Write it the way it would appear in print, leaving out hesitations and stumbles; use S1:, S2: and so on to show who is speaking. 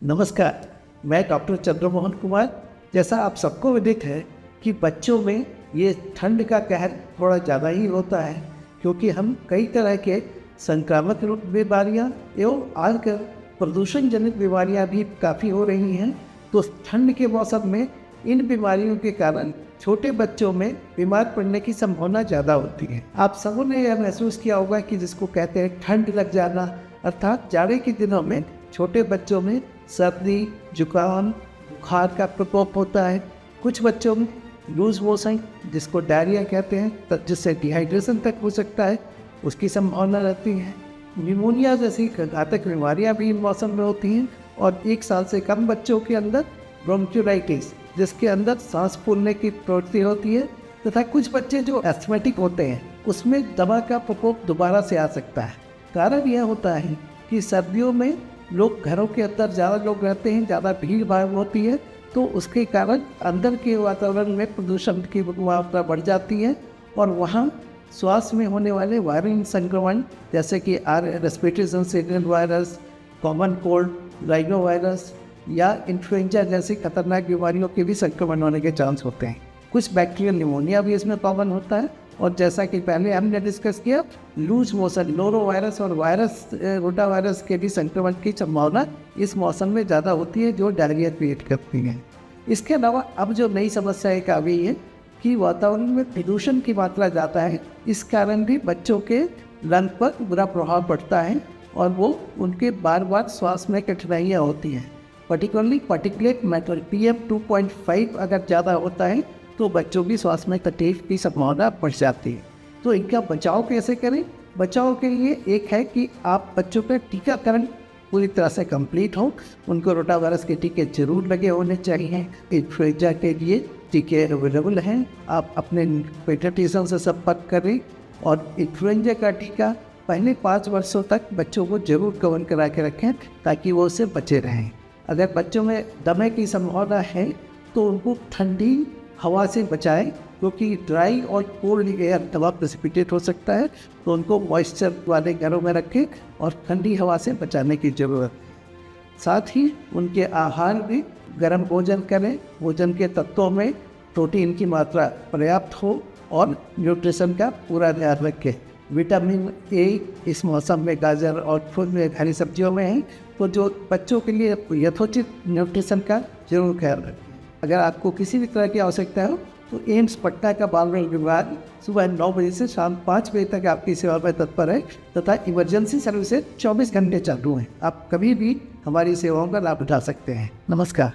S1: नमस्कार, मैं डॉक्टर चंद्रमोहन कुमार। जैसा आप सबको विदित है कि बच्चों में ये ठंड का कहर थोड़ा ज़्यादा ही होता है, क्योंकि हम कई तरह के संक्रामक रोग बीमारियाँ एवं आजकल प्रदूषण जनित बीमारियाँ भी काफ़ी हो रही हैं। तो ठंड के मौसम में इन बीमारियों के कारण छोटे बच्चों में बीमार पड़ने की संभावना ज़्यादा होती है। आप सबों ने यह महसूस किया होगा कि जिसको कहते हैं ठंड लग जाना, अर्थात जाड़े के दिनों में छोटे बच्चों में सर्दी, जुकाम, बुखार का प्रकोप होता है। कुछ बच्चों में लूज मोशन, जिसको डायरिया कहते हैं, जिससे डिहाइड्रेशन तक हो सकता है, उसकी संभावना रहती है। निमोनिया जैसी घातक बीमारियां भी इन मौसम में होती हैं। और 1 साल से कम बच्चों के अंदर ब्रोंकियोलाइटिस, जिसके अंदर सांस फूलने की प्रवृत्ति होती है, तथा कुछ बच्चे जो एस्थमेटिक होते हैं उसमें दमा का प्रकोप दोबारा से आ सकता है। कारण यह होता है कि सर्दियों में लोग घरों के अंदर ज़्यादा लोग रहते हैं, ज़्यादा भीड़ भाड़ होती है, तो उसके कारण अंदर के वातावरण में प्रदूषण की मात्रा बढ़ जाती है और वहाँ श्वास में होने वाले वायरल संक्रमण जैसे कि respiratory sensitive virus, common cold, rhino virus या इन्फ्लुएंजा जैसी खतरनाक बीमारियों के भी संक्रमण होने के चांस होते हैं। कुछ बैक्टीरियल निमोनिया भी इसमें कॉमन होता है। और जैसा कि पहले हमने डिस्कस किया, लूज मोशन, नोरो वायरस और रोटा वायरस के भी संक्रमण की संभावना इस मौसम में ज़्यादा होती है, जो डायरिया क्रिएट करती है। इसके अलावा अब जो नई समस्या एक आ गई है कि वातावरण में प्रदूषण की मात्रा ज़्यादा है, इस कारण भी बच्चों के लंग पर बुरा प्रभाव पड़ता है और वो उनके बार बार श्वास में कठिनाइयाँ होती हैं। पर्टिकुलरली पार्टिकुलेट मैटर PM 2.5 अगर ज़्यादा होता है तो बच्चों की श्वास में तकलीफ की संभावना बढ़ जाती है। तो इनका बचाव कैसे करें? बचाव के लिए एक है कि आप बच्चों का टीकाकरण पूरी तरह से कंप्लीट हो। उनको रोटा वायरस के टीके जरूर लगे होने चाहिए। इन्फ्लुएंजा के लिए टीके अवेलेबल हैं, आप अपने पेडियाट्रिशियन से संपर्क करें। और इन्फ्लुएंजा का टीका पहले 5 वर्षों तक बच्चों को जरूर कवर करा के रखें ताकि वो उससे बचे रहें। अगर बच्चों में दमे की संभावना है तो उनको ठंडी हवा से बचाएं, क्योंकि ड्राई और कोल्ड एयर दवा प्रेसिपिटेट हो सकता है, तो उनको मॉइस्चर वाले घरों में रखें और ठंडी हवा से बचाने की ज़रूरत। साथ ही उनके आहार में गर्म भोजन करें, भोजन के तत्वों में प्रोटीन की मात्रा पर्याप्त हो और न्यूट्रिशन का पूरा ध्यान रखें। विटामिन ए इस मौसम में गाजर और फूल में हरी सब्जियों में है, तो जो बच्चों के लिए यथोचित न्यूट्रिशन का जरूर ख्याल रखें। अगर आपको किसी भी तरह की आवश्यकता हो तो एम्स पटना का बाल रोग विभाग सुबह 9 बजे से शाम 5 बजे तक आपकी सेवा में तत्पर है तथा इमरजेंसी सर्विसेज 24 घंटे चालू हैं। आप कभी भी हमारी सेवाओं का लाभ उठा सकते हैं। नमस्कार।